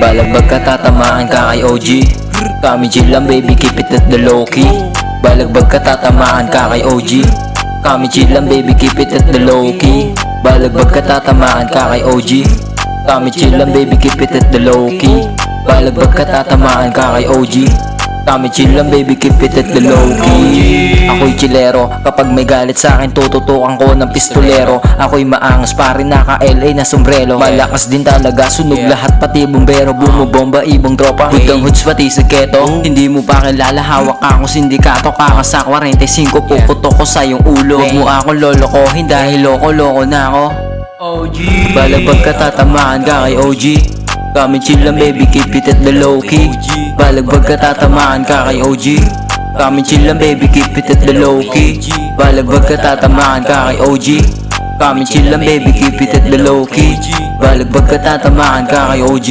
Balagbag ka, tatamaan ka kay OG. Kami chill lang baby, keep it at the low key. Balagbag ka, tatamaan ka kay OG. Kami chill lang baby, keep it at the low key. Balagbag ka, tatamaan ka kay OG. Kami chill lang baby, keep it at the low key. Balagbag ka, tatamaan ka kay OG. Kami chill lang baby, keep it at the low key. Ako'y chillero, kapag may galit sa akin tututukan ko ng pistolero. Ako'y maangas pare, naka-LA na sombrero. Malakas din talaga, sunog lahat pati bumbero. Bumubomba ibang tropa, hudang hoods pati sa keto. Hindi mo pa kilala, hawak akong sindikato. Kakasa 45, puputok ko sa iyong ulo. Huwag mo akong lolokohin dahil loko-loko na ako. OG, balagbag ka, tatamaan ka kay OG. Kami chill lang baby, keep it at the low key. Balagbag ka, tatamaan ka kay OG. Kami chill lang baby, keep it at the low key. Balagbag ka, tatamaan ka kay OG. Kami chill lang baby, keep it at the low key. Balagbag ka, tatamaan ka kay OG.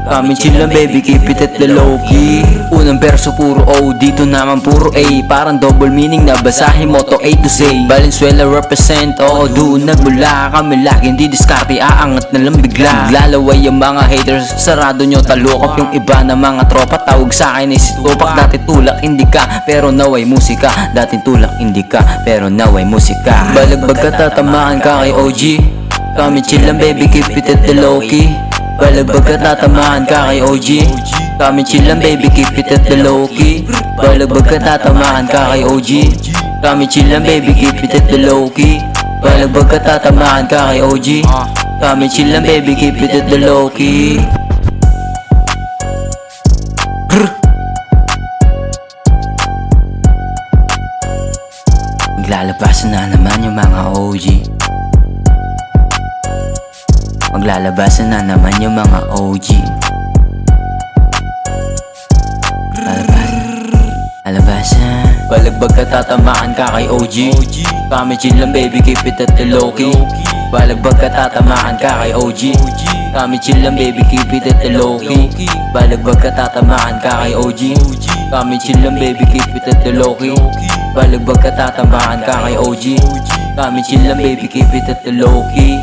Kami chill lang baby, keep it at the low key. Unang verso puro O, dito naman puro A. Parang double meaning na basahin mo to A to Z. Valenzuela represent, oo doon nagmula. Kami laging di diskarte, aangat na lang bigla. Lalaway yung mga haters, sarado nyo talukap. Yung iba na mga tropa, tawag sa akin ay si Tupac. Dati tulak hindi ka, pero naway musika. Dating tulak hindi ka, pero naway musika. Balagbag ka, tatamaan ka kay OG. Kami chill lang baby, keep it at the low key. Balagbag ka, tatamaan ka kay OG. Kami chill lang baby, keep it at the low key. Balagbag ka, tatamaan ka kay OG. Kami chill lang baby, keep it at the low key. Balagbag ka, tatamaan ka kay OG. Kami chill lang baby, keep it at the low key. Maglalabasan na naman yung mga OG. Maglalabasan na naman yung mga OG. Alabasan. Balagbag ka, tatamaan ka kay OG. Kami chill lang baby, keep it at the low key. Balagbag ka, tatamaan ka kay OG. Kami chill lang baby, keep it at the low key. Balagbag ka, tatamaan ka kay OG. Kami chill lang baby, keep it at the low key. Balagbag ka, tatamaan ka kay OG. Kami chill lang baby, keep it at the low key.